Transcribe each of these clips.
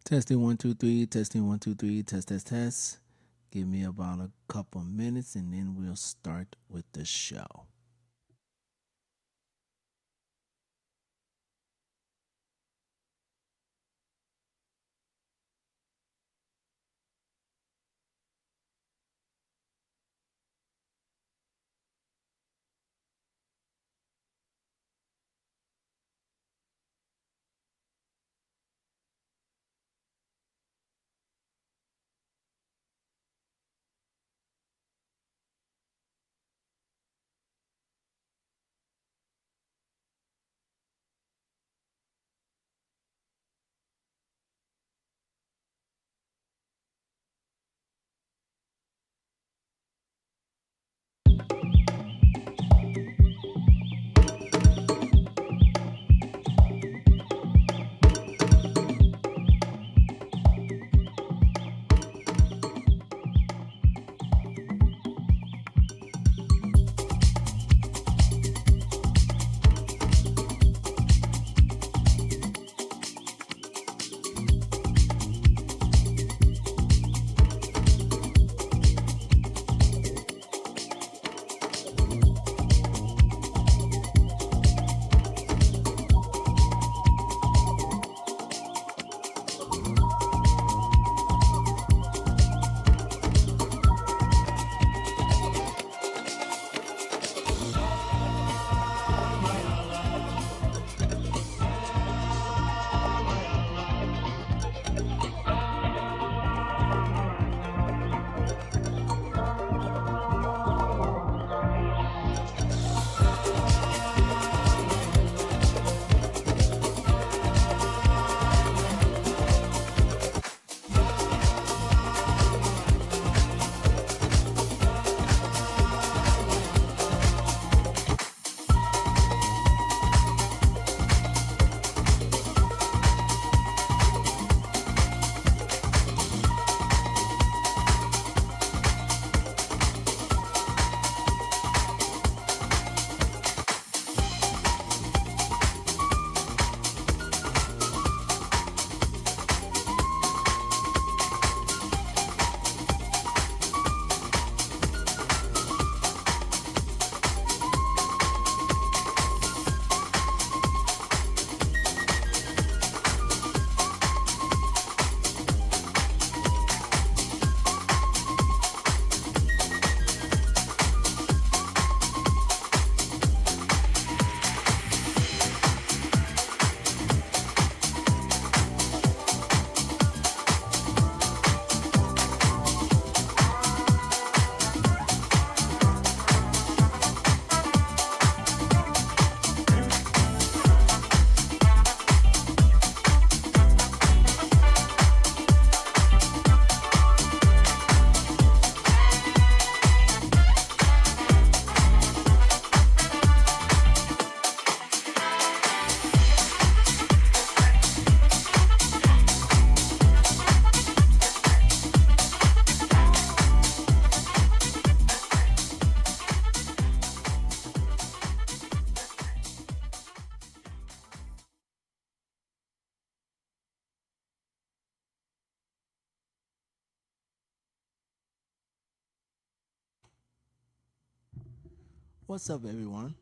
Testing one, two, three, testing one, two, three, test, test, test. Give me about a couple minutes and then we'll start with the show. What's up, everyone?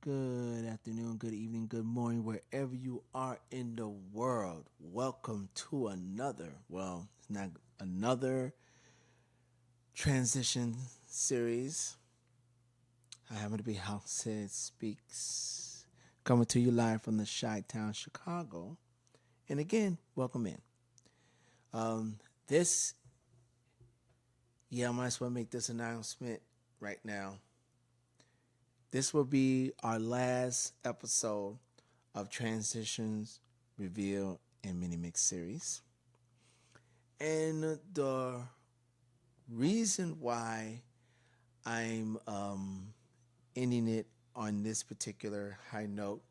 Good afternoon, good evening, good morning, wherever you are in the world. Welcome to it's not another transition series. I happen to be House Said Speaks, coming to you live from the Chi-Town, Chicago. And again, welcome in. Um, this, I might as well make this announcement right now. This will be our last episode of Transitions, Reveal, and Mini Mix series. And the reason why I'm ending it on this particular high note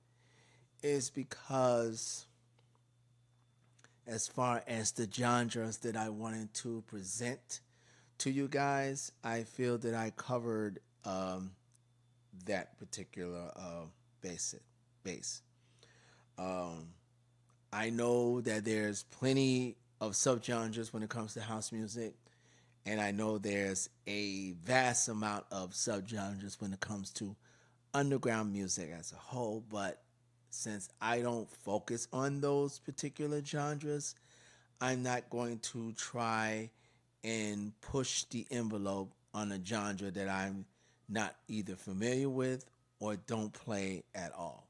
is because, as far as the genres that I wanted to present to you guys, I feel that I covered that particular base. I know that there's plenty of subgenres when it comes to house music, and I know there's a vast amount of subgenres when it comes to underground music as a whole. But since I don't focus on those particular genres, I'm not going to try and push the envelope on a genre that I'm not either familiar with or don't play at all.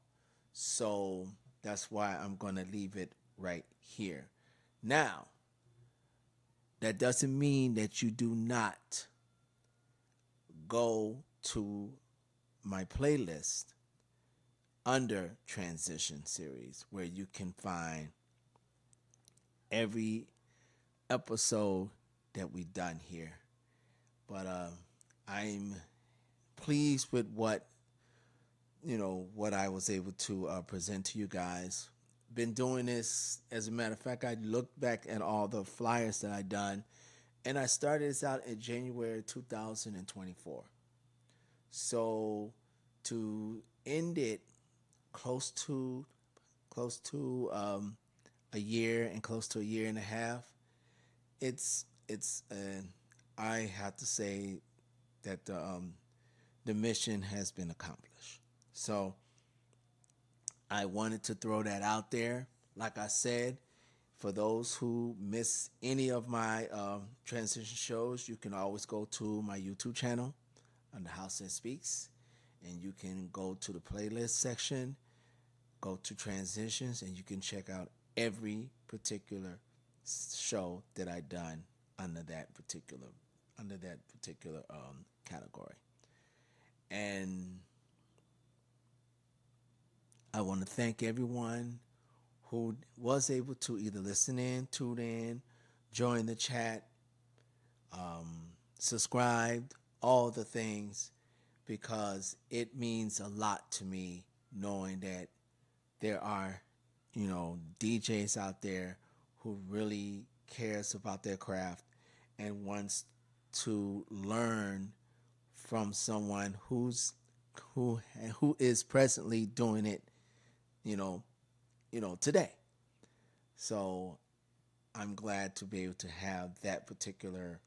So that's why I'm going to leave it right here. Now, that doesn't mean that you do not go to my playlist under Transition Series where you can find every episode that we've done here. But I'm pleased with what I was able to present to you guys. Been doing this, as a matter of fact, I looked back at all the flyers that I done, and I started this out in January 2024. So to end it close to a year and close to a year and a half, it's I have to say that the mission has been accomplished. So I wanted to throw that out there. Like I said, for those who miss any of my transition shows, you can always go to my YouTube channel on the House That Speaks, and you can go to the playlist section, go to transitions, and you can check out every particular show that I done under that particular category. And I want to thank everyone who was able to either listen in, tune in, join the chat, subscribed, all the things, because it means a lot to me knowing that there are, DJs out there who really cares about their craft and wants to learn from someone who is presently doing it, today. So I'm glad to be able to have that particular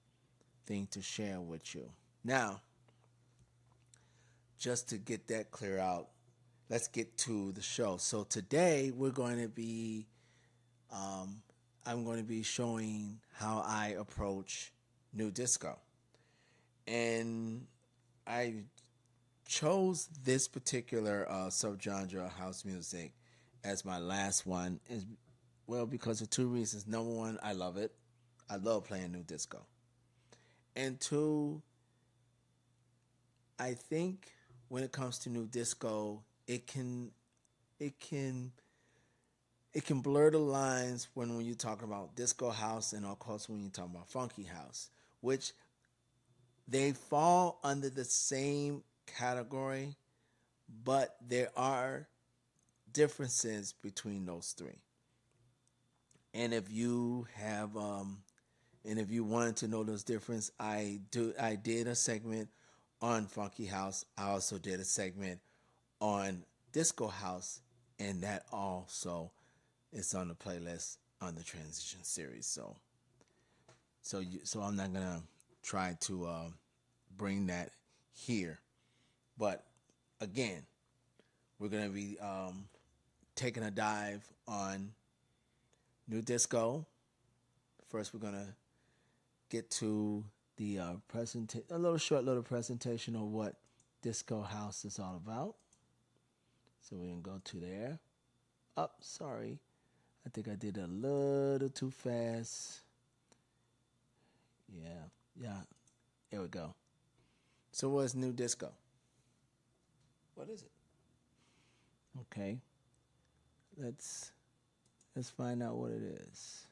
thing to share with you. Now, just to get that clear out, let's get to the show. So today we're going to be, I'm going to be showing how I approach new disco. And I chose this particular subgenre of house music as my last one, because of two reasons. Number one, I love it. I love playing new disco. And two, I think when it comes to new disco, it can blur the lines when you're talking about disco house and of course when you're talking about funky house, which they fall under the same category, but there are differences between those three. And if you have and if you wanted to know those differences, I did a segment on funky house. I also did a segment on disco house, and that also is on the playlist on the transition series. So I'm not gonna try to bring that here, but again, we're gonna be taking a dive on new disco. First, we're gonna get to the short little presentation of what disco house is all about. So we can go to there. Oh, sorry. I think I did a little too fast. Yeah. Here we go. So what's new disco? What is it? Okay. Let's find out what it is.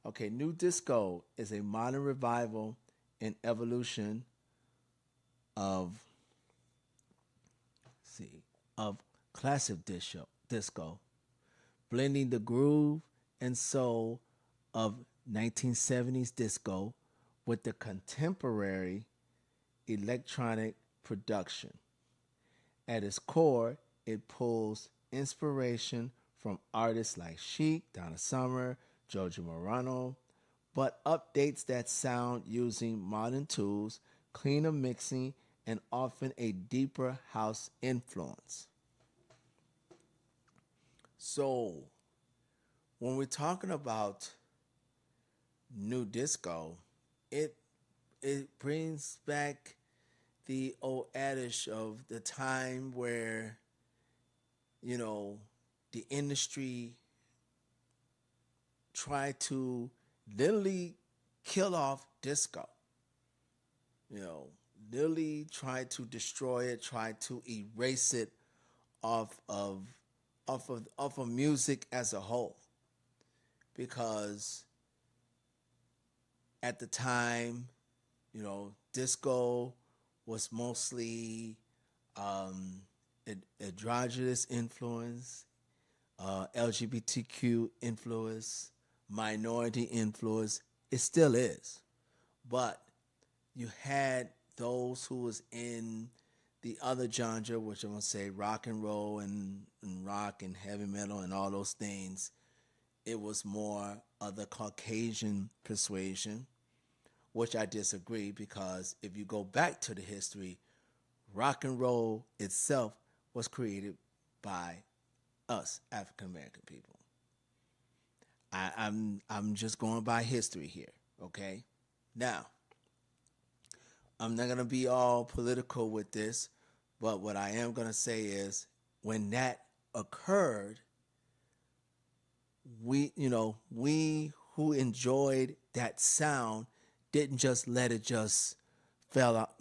Okay, new disco is a modern revival and evolution of classic disco, blending the groove and soul of 1970s disco with the contemporary electronic production. At its core, it pulls inspiration from artists like Chic, Donna Summer, Giorgio Moroder, but updates that sound using modern tools, cleaner mixing, and often a deeper house influence. So, when we're talking about new disco, it it brings back the old adage of the time where, you know, the industry tried to literally kill off disco. You know, literally tried to destroy it, tried to erase it off of off of music as a whole. Because at the time, disco was mostly um, androgynous influence, LGBTQ influence, minority influence. It still is, but you had those who was in the other genre, which I'm gonna say rock and roll and rock and heavy metal and all those things. It was more of the Caucasian persuasion, which I disagree because if you go back to the history, rock and roll itself was created by us African American people. I'm just going by history here, okay? Now, I'm not gonna be all political with this, but what I am gonna say is when that occurred, we who enjoyed that sound didn't just let it just fell out,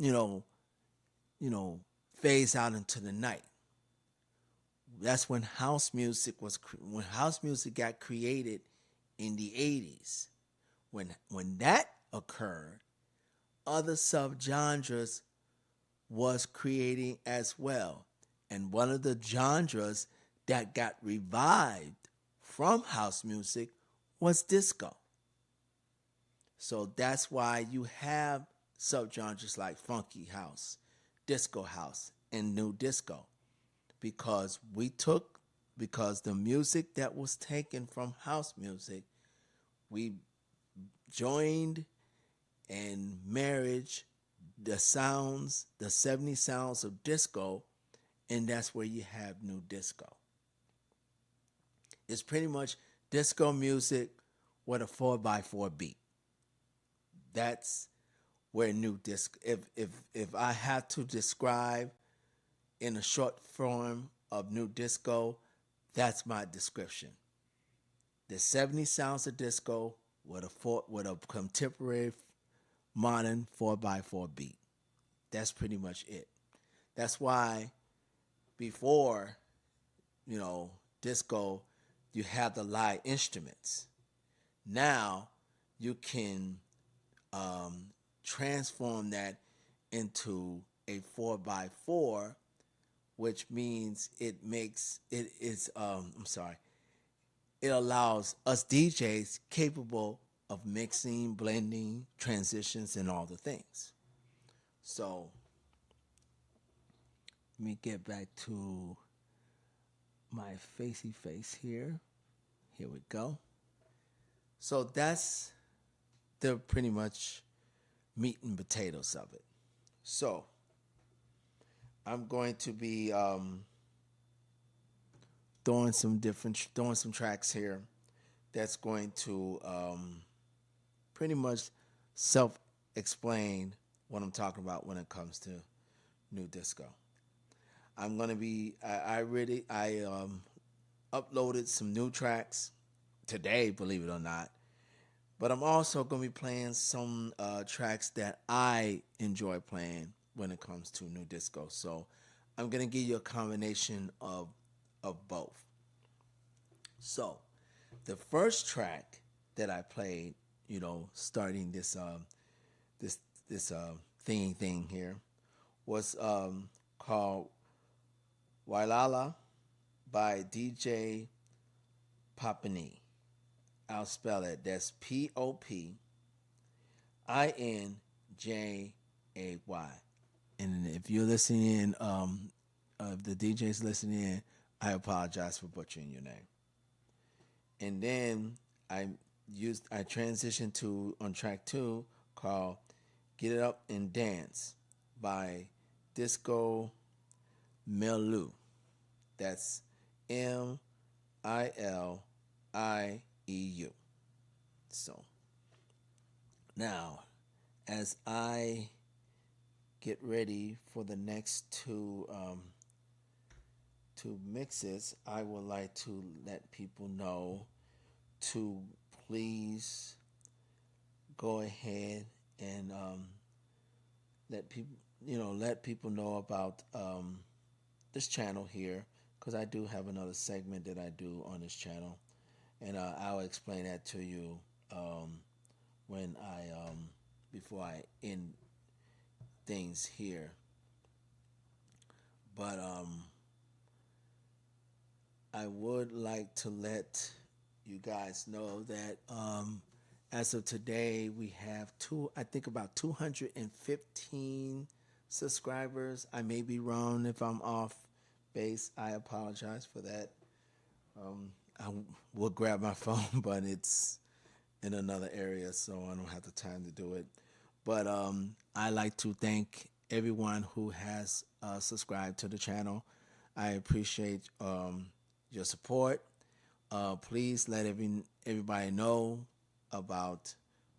phase out into the night. That's when when house music got created in the 80s. When that occurred, other subgenres was creating as well. And one of the genres that got revived from house music was disco. So that's why you have subgenres like funky house, disco house, and new disco. Because because the music that was taken from house music, we joined and marriage the sounds, the 70 sounds of disco, and that's where you have new disco. It's pretty much disco music with a 4x4 beat. That's where new disco. If I had to describe in a short form of new disco, that's my description. The 70 sounds of disco with a contemporary modern 4x4 beat. That's pretty much it. That's why before, disco, you have the live instruments. Now you can transform that into a 4x4, which means it allows us DJs capable of mixing, blending, transitions, and all the things. So let me get back to my facey face here. Here we go. So that's the pretty much meat and potatoes of it. So I'm going to be throwing some tracks here that's going to pretty much self-explain what I'm talking about when it comes to new disco. I'm gonna be I uploaded some new tracks today, believe it or not. But I'm also gonna be playing some tracks that I enjoy playing when it comes to new disco. So I'm gonna give you a combination of both. So the first track that I played, starting this thing here, was called Wailala by DJ Papini. I'll spell it. That's Popinjay. And if you're listening in, if the DJ's listening in, I apologize for butchering your name. And then I transitioned to on track 2 called Get It Up and Dance by Disco Milieu. That's Milieu. So now, as I get ready for the next two mixes, I would like to let people know to please go ahead and let people know about this channel here, because I do have another segment that I do on this channel, and I'll explain that to you when I before I end things here. But I would like to let you guys know that as of today, we have about 215 subscribers. I may be wrong. If I'm off base, I apologize for that. I will grab my phone, but it's in another area, so I don't have the time to do it. But I like to thank everyone who has subscribed to the channel. I appreciate your support. Please let everybody know about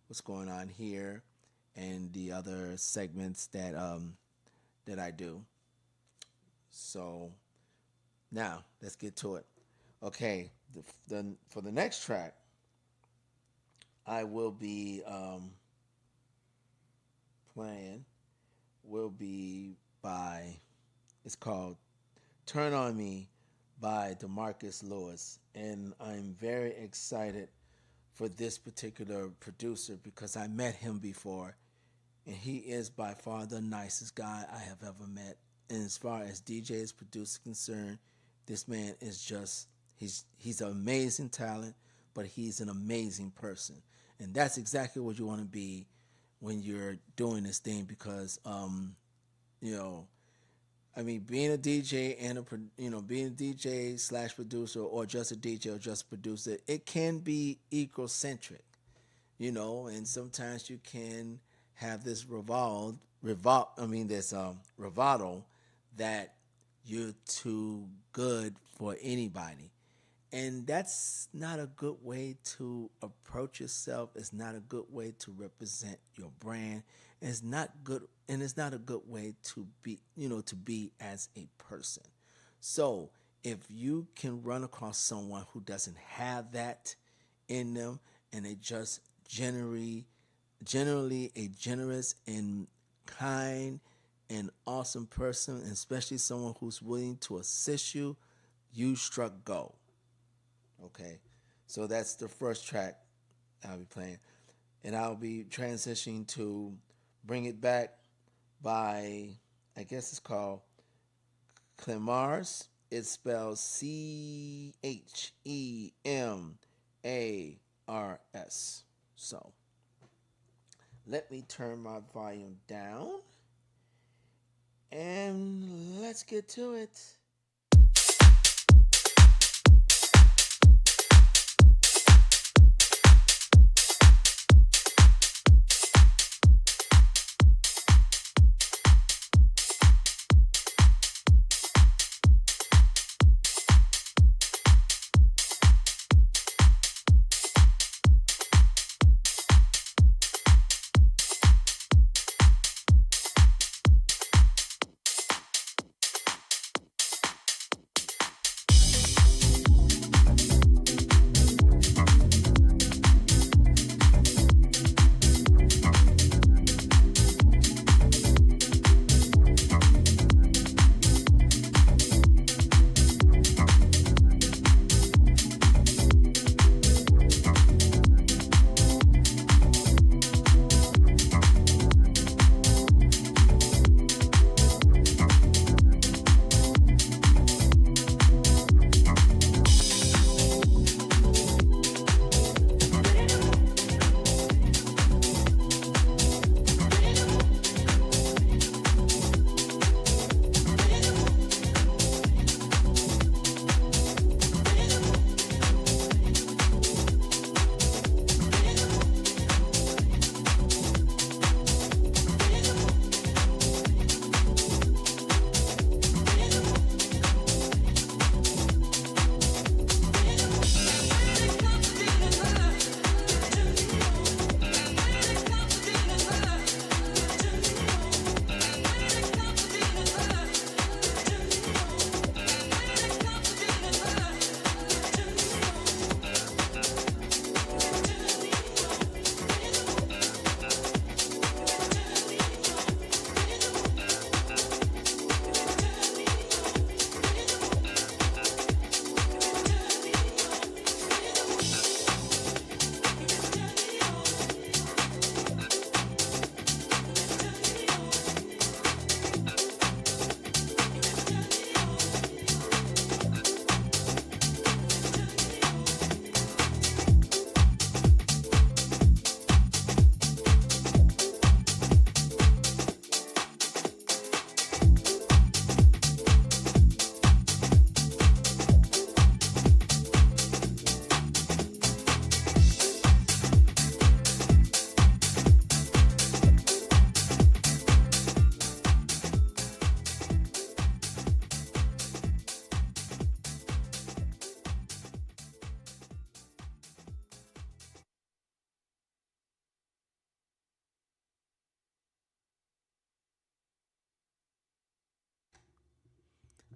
what's going on here and the other segments that I do. So now let's get to it. Okay, for the next track, I will be playing will be by, it's called Turn On Me by DeMarcus Lewis, and I'm very excited for this particular producer because I met him before, and he is by far the nicest guy I have ever met. And as far as DJs, producer concerned, this man is just he's an amazing talent, but he's an amazing person, and that's exactly what you want to be when you're doing this thing, because being a DJ and being a DJ slash producer, or just a DJ or just a producer, it can be egocentric, and sometimes you can have this bravado that you're too good for anybody. And that's not a good way to approach yourself. It's not a good way to represent your brand. It's not good, and it's not a good way to be as a person. So if you can run across someone who doesn't have that in them, and they just generally a generous and kind and awesome person, especially someone who's willing to assist you, you struck gold. Okay, so that's the first track I'll be playing, and I'll be transitioning to Bring It Back by, I guess it's called Clemars. It's spelled Chemars. So let me turn my volume down and let's get to it.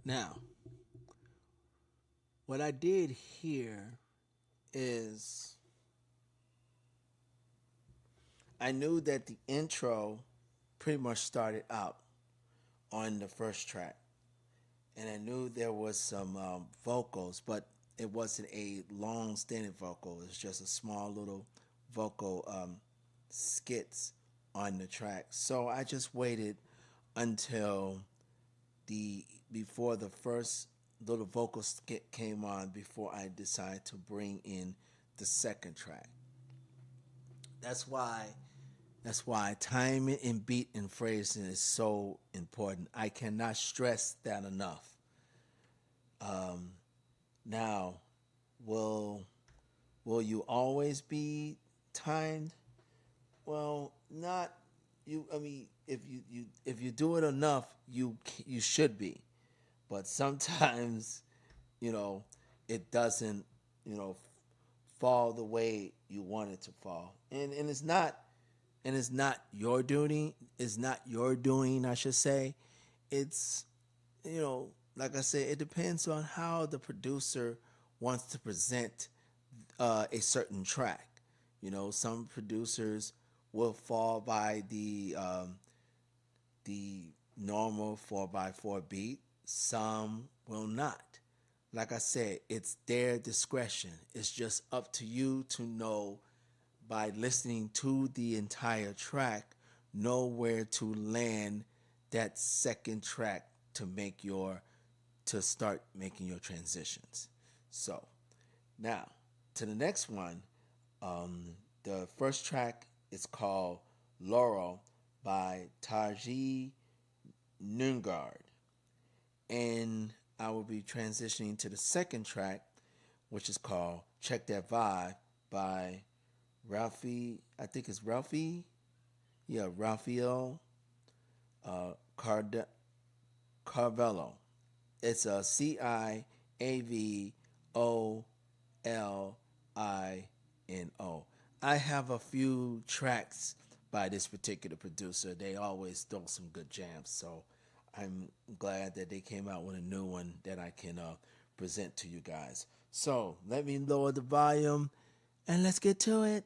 Now, what I did here is I knew that the intro pretty much started out on the first track, and I knew there was some vocals, but it wasn't a long-standing vocal. It was just a small little vocal skits on the track. So I just waited until the before the first little vocal skit came on before I decided to bring in the second track. That's why that's why timing and beat and phrasing is so important. I cannot stress that enough. Now, will will you always be timed? Well, not you. I mean, if you do it enough, you should be. But sometimes, you know, it doesn't, you know, fall the way you want it to fall, and it's not your doing. It's not your doing, I should say. It's, like I said, it depends on how the producer wants to present a certain track. Some producers will fall by the normal 4x4 beat. Some will not. Like I said, it's their discretion. It's just up to you to know by listening to the entire track, know where to land that second track to start making your transitions. So now to the next one. The first track is called Laurel by Taji Nungard. And I will be transitioning to the second track, which is called Check That Vibe by Ralphie. I think it's Ralphie. Yeah, Raphael Carvello. It's a Ciavolo. I have a few tracks by this particular producer. They always throw some good jams, so I'm glad that they came out with a new one that I can present to you guys. So let me lower the volume and let's get to it.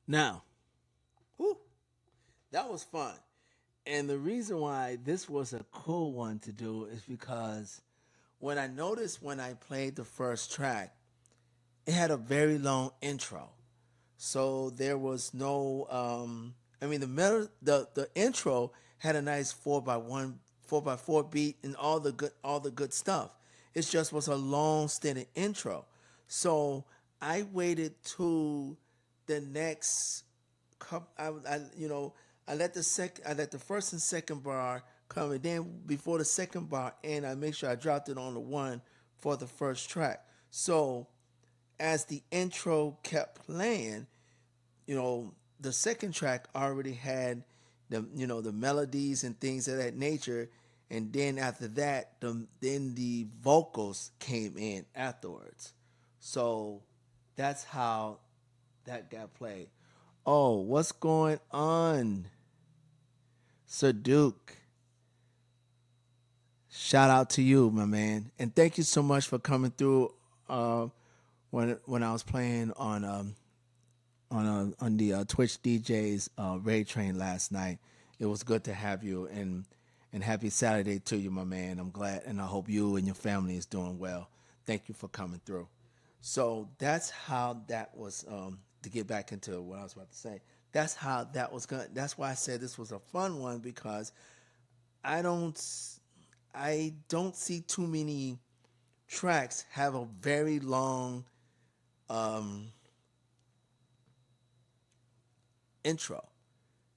Now, whew, that was fun. And the reason why this was a cool one to do is because when I noticed when I played the first track, it had a very long intro. So there was no I mean the intro had a nice 4x4 beat and all the good stuff. It just was a long stinted intro. So I waited to the next I let the first and second bar come, and then before the second bar end, I make sure I dropped it on the one for the first track. So as the intro kept playing, the second track already had the melodies and things of that nature, and then after that, then the vocals came in afterwards. So that's how that got played. Oh, what's going on, Sir Duke? Shout out to you, my man, and thank you so much for coming through. When I was playing on the Twitch DJs Raid Train last night, it was good to have you, and happy Saturday to you, my man. I'm glad, and I hope you and your family is doing well. Thank you for coming through. So that's how that was. To get back into what I was about to say, that's how that was going. That's why I said this was a fun one, because I don't see too many tracks have a very long intro.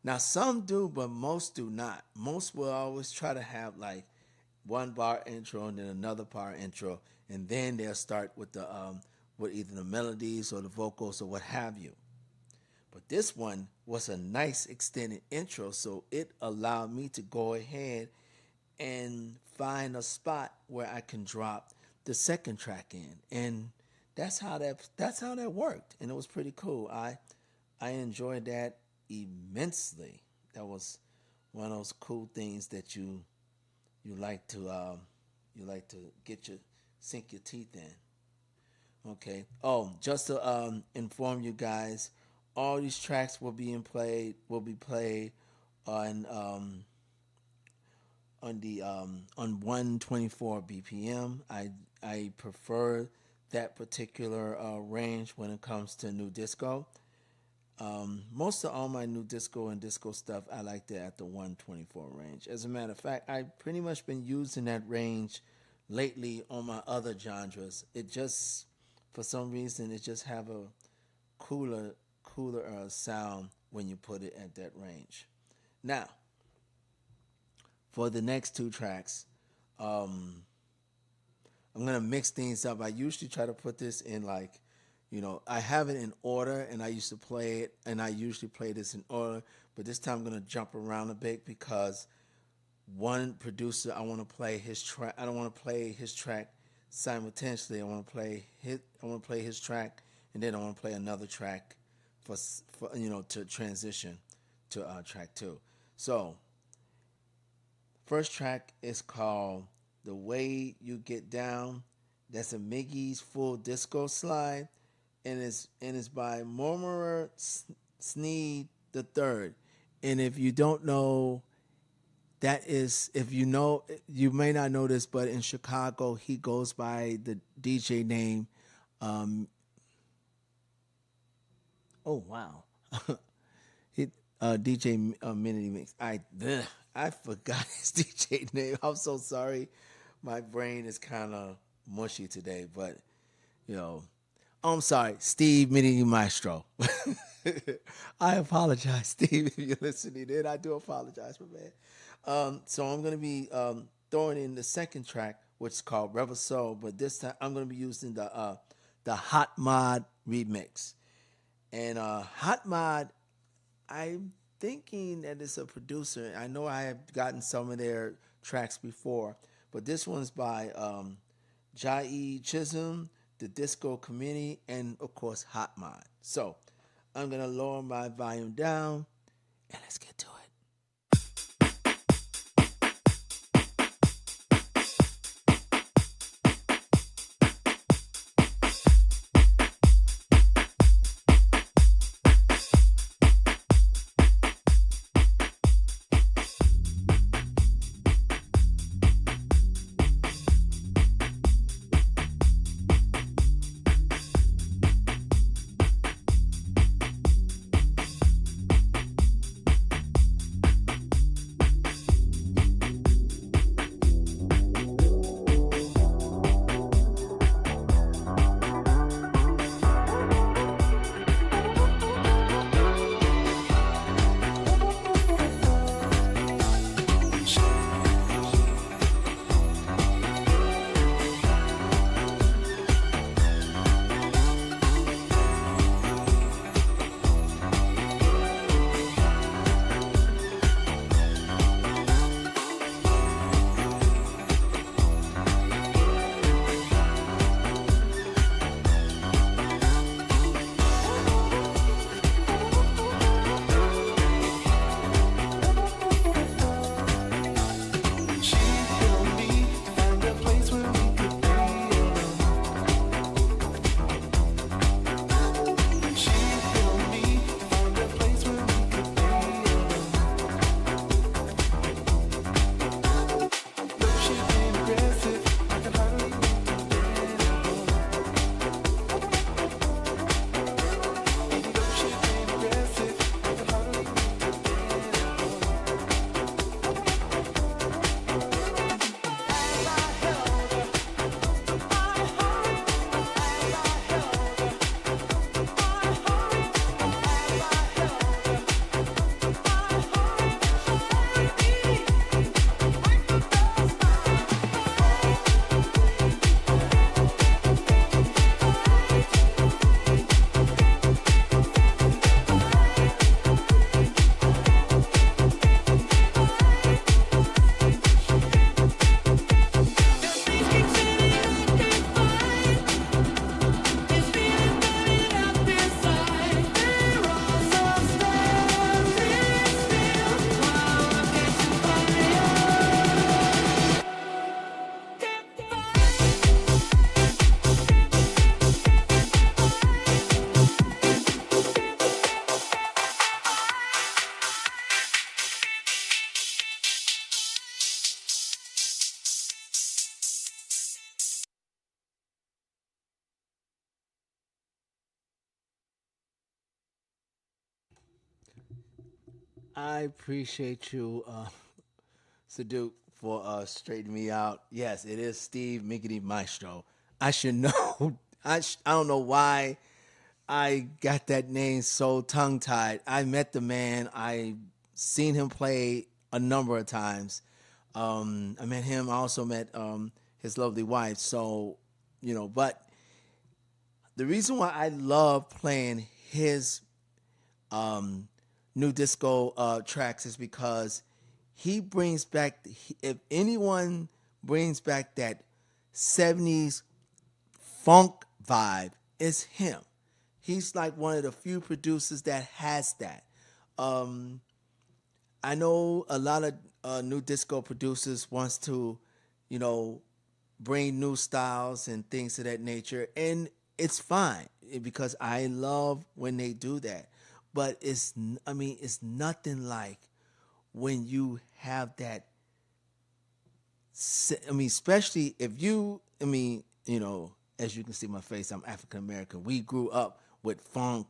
Now some do, but most do not. Most will always try to have like one bar intro and then another bar intro, and then they'll start with the with either the melodies or the vocals or what have you. But this one was a nice extended intro, so it allowed me to go ahead and find a spot where I can drop the second track in, and that's how that worked, and it was pretty cool. I enjoyed that immensely. That was one of those cool things that you like to get your sink your teeth in. Okay. Oh, just to inform you guys, all these tracks will be played on on 124 BPM. I prefer that particular range when it comes to new disco. Most of all my new disco and disco stuff, I like that at the 124 range. As a matter of fact, I've pretty much been using that range lately on my other genres. It just, for some reason, it just have a cooler sound when you put it at that range. Now, for the next two tracks, I'm gonna mix things up. I usually try to put this in I have it in order, and I usually play this in order. But this time I'm gonna jump around a bit because one producer, I want to play his track. I don't want to play his track simultaneously. I want to play his track, and then I want to play another track for to transition to track two. So first track is called "The Way You Get Down." That's a Miggy's full disco slide, and it's by Murmurer Sneed the Third. And if you don't know, you may not know this, but in Chicago he goes by the DJ name. Oh wow, DJ Mini Mix. I forgot his DJ name. I'm so sorry. My brain is kind of mushy today, but I'm sorry, Steve Mini Maestro. I apologize, Steve, if you're listening in. I do apologize, my man. So I'm gonna be throwing in the second track, which is called Rebel Soul, but this time I'm gonna be using the Hot Mod remix. And Hot Mod, I'm thinking that it's a producer. I know I have gotten some of their tracks before, but this one's by Jai Chisholm, the Disco Community, and of course Hot Mod. So I'm gonna lower my volume down, and let's get to it. I appreciate you, Saduk, for straightening me out. Yes, it is Steve Miggity Maestro. I should know. I don't know why I got that name so tongue tied. I met the man. I seen him play a number of times. I met him. I also met his lovely wife. So, but the reason why I love playing his new disco tracks is because he brings back, if anyone brings back that 70s funk vibe, it's him. He's like one of the few producers that has that. Um, I know a lot of new disco producers wants to, you know, bring new styles and things of that nature, and it's fine because I love when they do that. But I mean, it's nothing like when you have that. I mean, especially if you, I mean, as you can see my face, I'm African American. We grew up with funk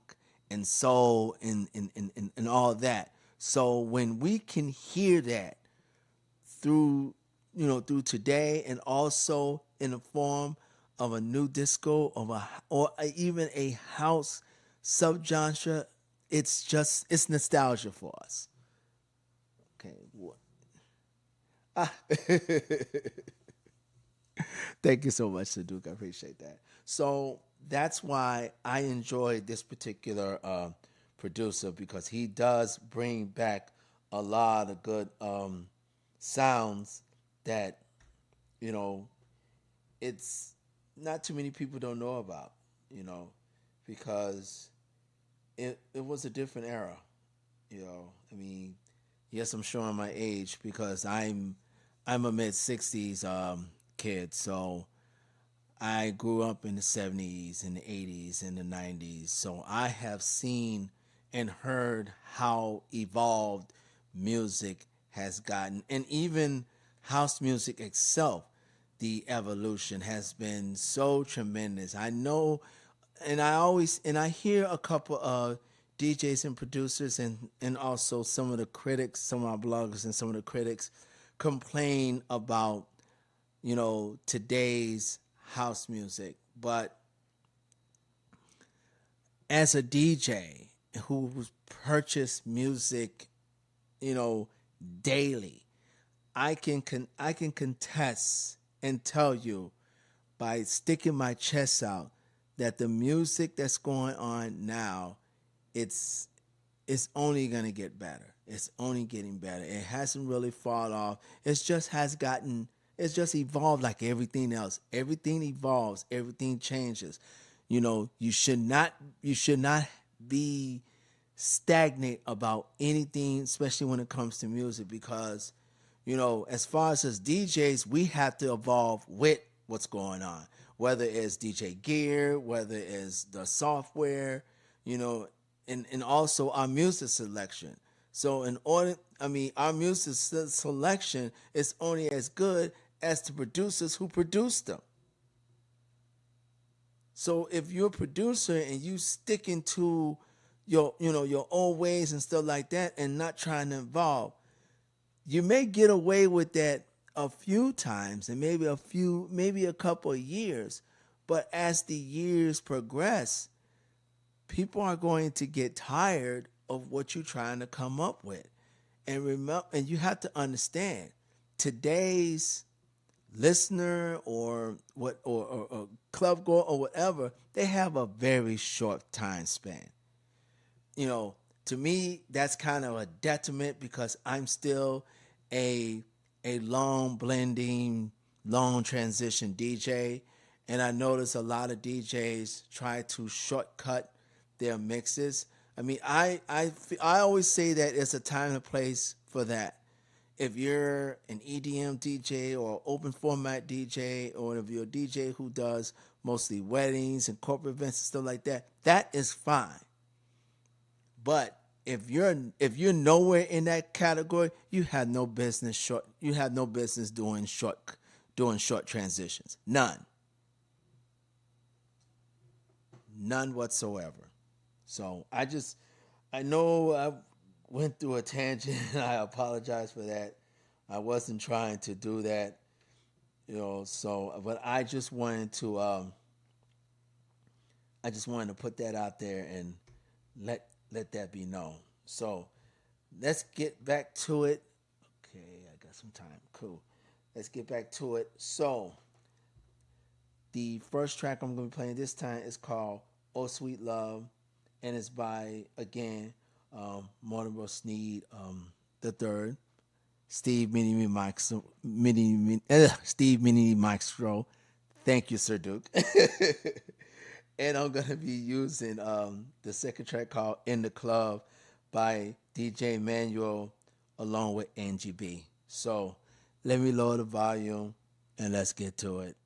and soul and all that. So when we can hear that through, through today and also in the form of a new disco even a house subgenre, it's nostalgia for us. Okay. Thank you so much, Saduk. I appreciate that. So that's why I enjoy this particular producer because he does bring back a lot of good sounds that you know it's not too many people don't know about. You know, because it was a different era. I mean, yes, I'm showing my age because I'm a mid 60s kid, so I grew up in the 70s and the 80s and the 90s. So I have seen and heard how evolved music has gotten. And even house music itself, the evolution has been so tremendous. I know, and I hear a couple of DJs and producers and also some of the critics, some of our bloggers and some of the critics complain about today's house music. But as a DJ who's purchased music, you know, daily, I can contest and tell you by sticking my chest out that the music that's going on now, it's it's only gonna get better. It's only getting better. It hasn't really fallen off. It's just evolved like everything else. Everything evolves, everything changes. You should not be stagnant about anything, especially when it comes to music, because as far as DJs, we have to evolve with what's going on, whether it's DJ gear, whether it's the software, you know, and also our music selection. So our music selection is only as good as the producers who produce them. So if you're a producer and you sticking to your old ways and stuff like that and not trying to evolve, you may get away with that a few times and maybe a couple of years. But as the years progress, people are going to get tired of what you're trying to come up with. And remember, and you have to understand today's listener or or club goer or whatever, they have a very short time span. you know, to me, that's kind of a detriment because I'm still a long blending, long transition DJ, and I notice a lot of DJs try to shortcut their mixes. I mean, I always say that it's a time and place for that. If you're an EDM DJ or open format DJ, or if you're a DJ who does mostly weddings and corporate events and stuff like that, that is fine. But if you're nowhere in that category, you have no business doing short transitions. None whatsoever. So I know went through a tangent. I apologize for that. I wasn't trying to do that, So, but I just wanted to put that out there and let that be known. So, let's get back to it. Okay, I got some time. Cool. Let's get back to it. So, the first track I'm going to be playing this time is called "Oh Sweet Love," and it's by again Mortimer Sneed the third, Steve Steve Mini Maestro. Thank you, Sir Duke. And I'm gonna be using the second track called "In the Club" by DJ Manuel along with Angie B. So let me lower the volume and let's get to it.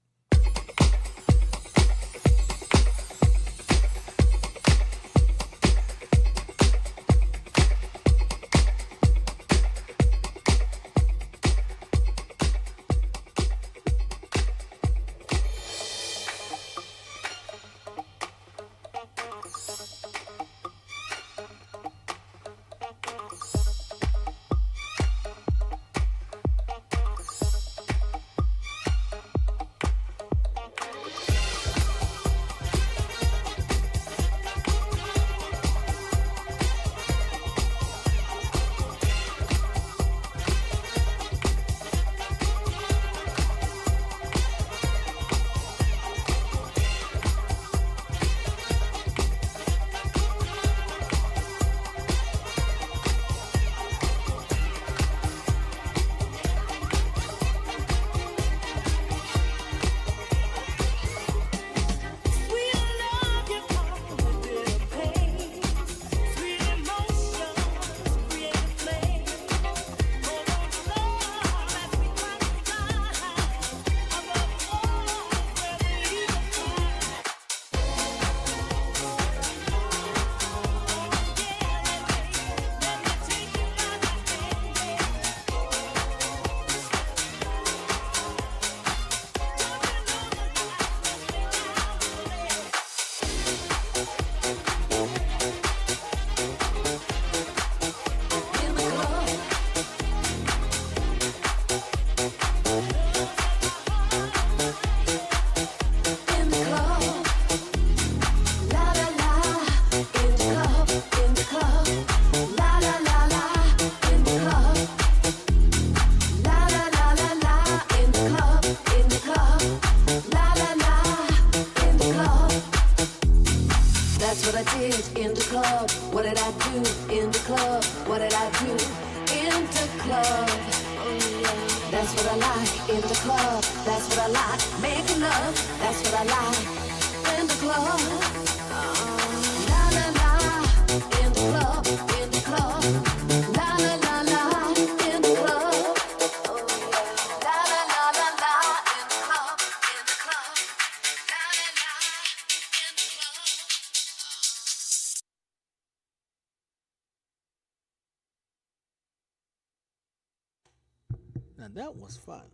Now that was fun.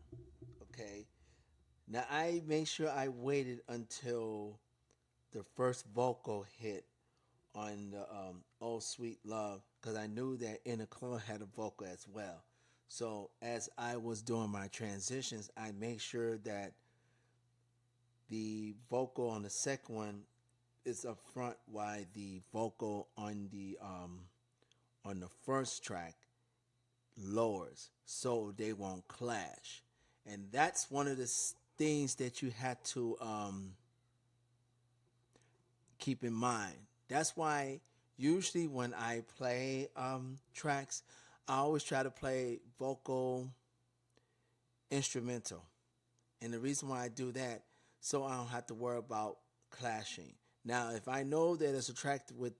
Okay. Now I made sure I waited until the first vocal hit on the "Oh Sweet Love" because I knew that Inner Club had a vocal as well. So as I was doing my transitions, I made sure that the vocal on the second one is up front, while the vocal on the first track lowers, so they won't clash. And that's one of the things that you had to keep in mind. That's why usually when I play tracks, I always try to play vocal instrumental. And the reason why I do that, so I don't have to worry about clashing. Now, if I know that it's a track with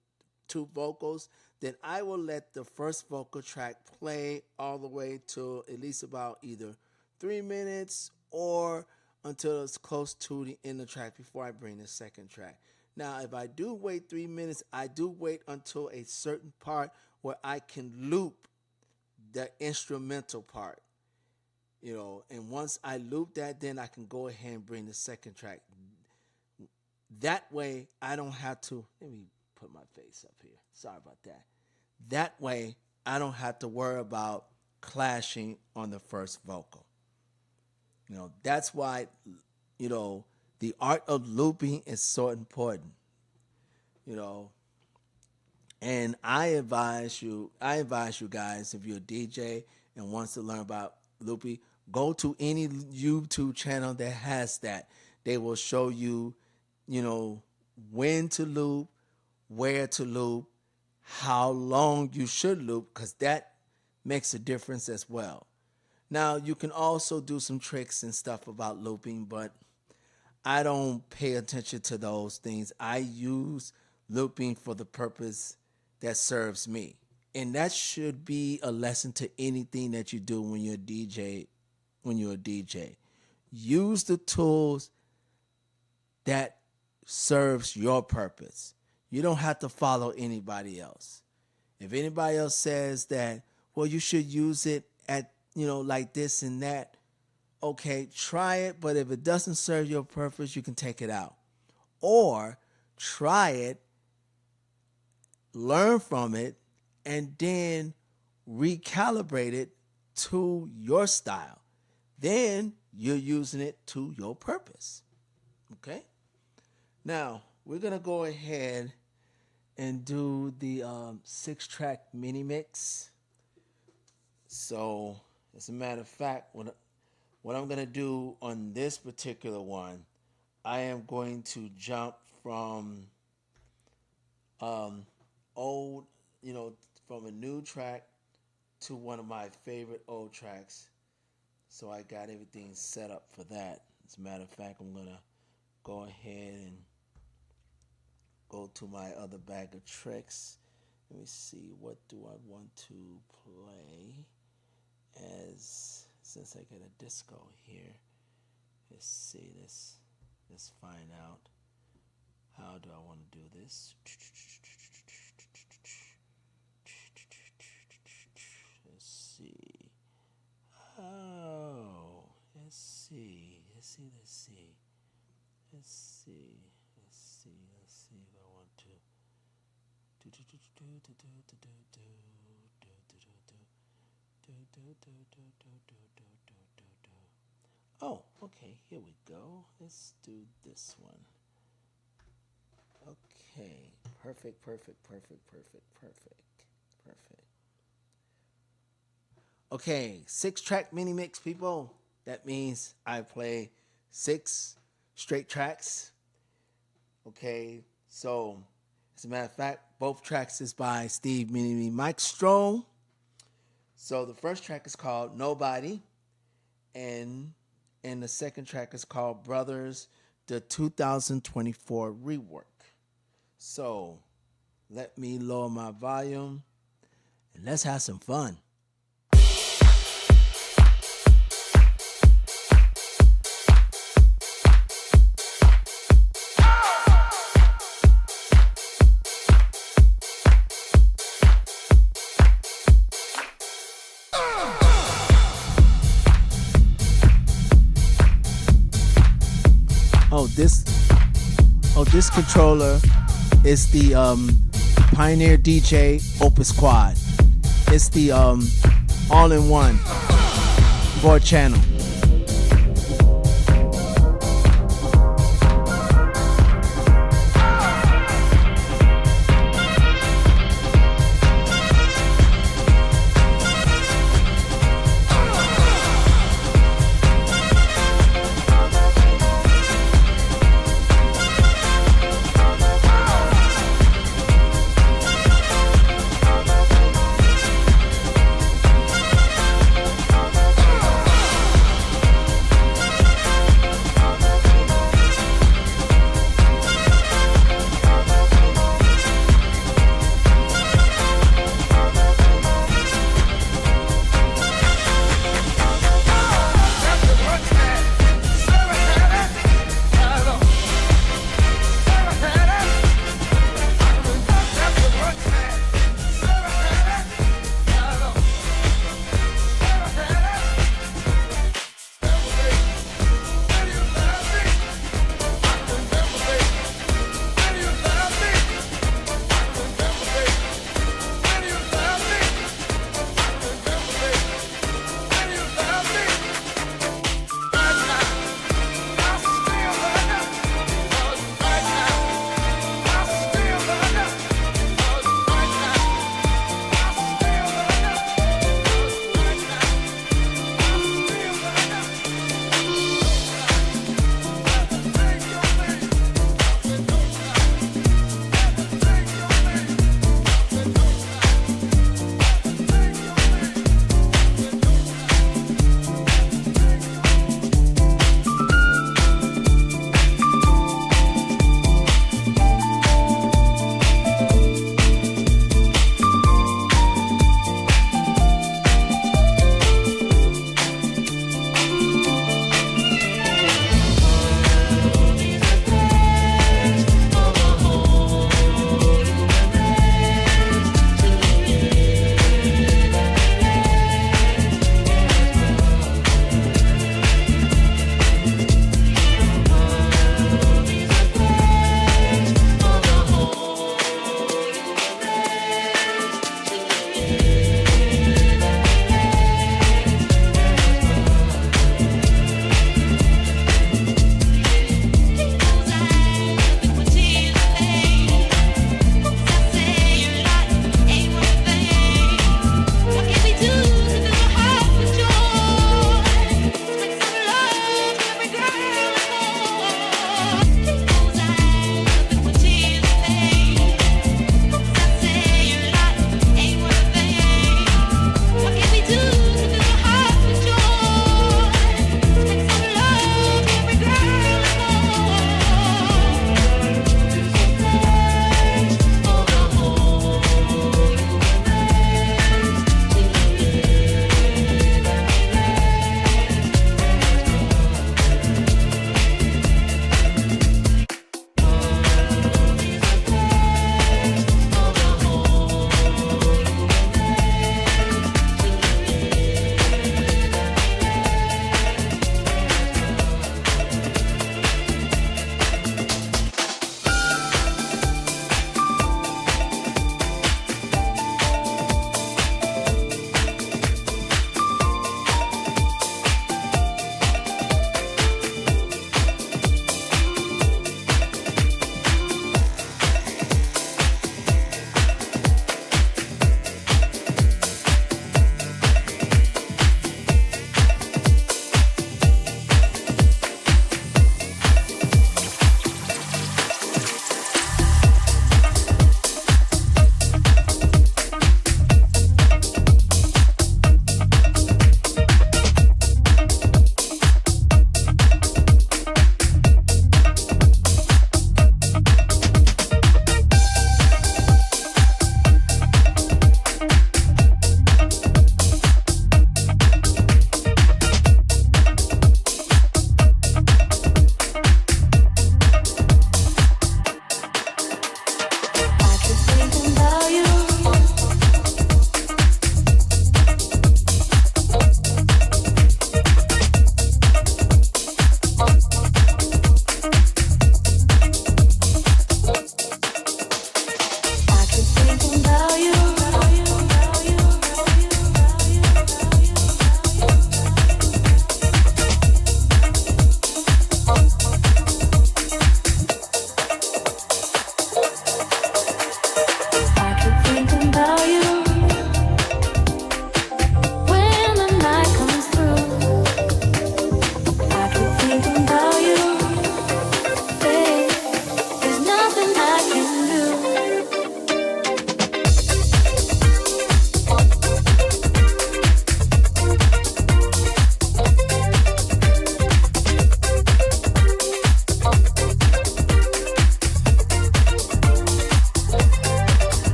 two vocals, then I will let the first vocal track play all the way to at least about either 3 minutes or until it's close to the end of the track before I bring the second track. Now, if I do wait 3 minutes, I do wait until a certain part where I can loop the instrumental part. And once I loop that, then I can go ahead and bring the second track. That way, I don't have to, let me put my face up here. Sorry about that. That way, I don't have to worry about clashing on the first vocal. That's why, the art of looping is so important. You know, and I advise you guys, if you're a DJ and wants to learn about loopy, go to any YouTube channel that has that. They will show you, you know, when to loop, where to loop, how long you should loop, because that makes a difference as well. Now, you can also do some tricks and stuff about looping, but I don't pay attention to those things. I use looping for the purpose that serves me. And that should be a lesson to anything that you do when you're a DJ. Use the tools that serves your purpose. You don't have to follow anybody else. If anybody else says that, well, you should use it at, like this and that, okay, try it, but if it doesn't serve your purpose, you can take it out. Or try it, learn from it, and then recalibrate it to your style. Then you're using it to your purpose. Okay? Now, we're going to go ahead and do the 6-track mini mix. So, as a matter of fact, what I'm going to do on this particular one, I am going to jump from old, from a new track to one of my favorite old tracks. So I got everything set up for that. As a matter of fact, I'm going to go ahead and go to my other bag of tricks. Let me see, what do I want to play since I get a disco here. Let's see this. Let's find out. How do I want to do this? Let's see. Oh, let's see if I want to. Oh, okay, here we go. Let's do this one. Okay, perfect. Okay, 6-track mini mix, people. That means I play 6 straight tracks. Okay, so as a matter of fact, both tracks is by Steve Mini Mike Strome. So the first track is called Nobody, and the second track is called Brothers, the 2024 rework. So let me lower my volume and let's have some fun. This controller is the Pioneer DJ Opus Quad. It's the all-in-one 4-channel.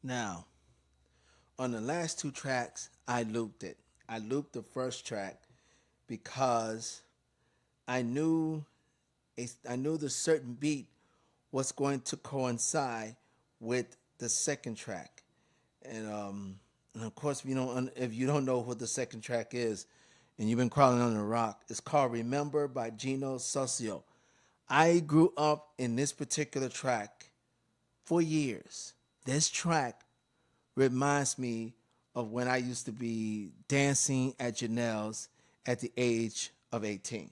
Now, on the last two tracks, I looped it. I looped the first track because I knew I knew the certain beat was going to coincide with the second track, and of course, if you don't know what the second track is, and you've been crawling on the rock, it's called "Remember" by Gino Socio. I grew up in this particular track for years. This track reminds me of when I used to be dancing at Janelle's at the age of 18.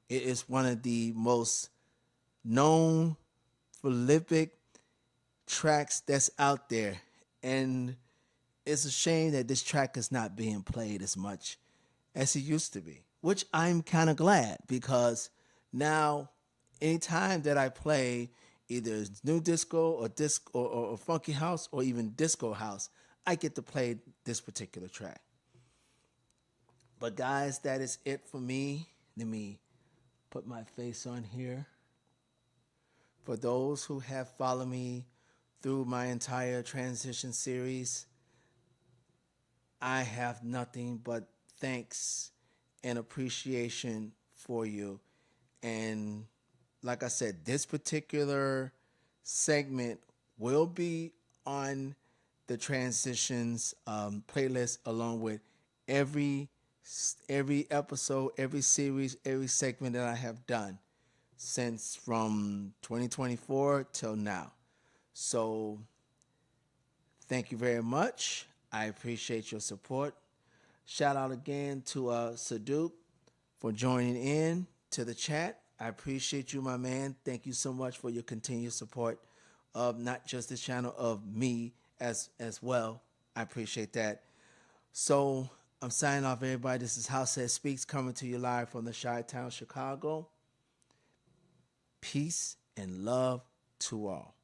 It is one of the most known prolific tracks that's out there. And it's a shame that this track is not being played as much as it used to be, which I'm kind of glad because now anytime that I play either new disco or or funky house or even disco house, I get to play this particular track. But guys, that is it for me. Let me put my face on here. For those who have followed me through my entire transition series, I have nothing but thanks and appreciation for you. And like I said, this particular segment will be on the transitions playlist along with every every episode, every series, every segment that I have done since from 2024 till now. So thank you very much. I appreciate your support. Shout out again to Saduk for joining in to the chat. I appreciate you, my man. Thank you so much for your continued support of not just this channel, of me as well. I appreciate that. So I'm signing off, everybody. This is House That Speaks coming to you live from the Chi-Town, Chicago. Peace and love to all.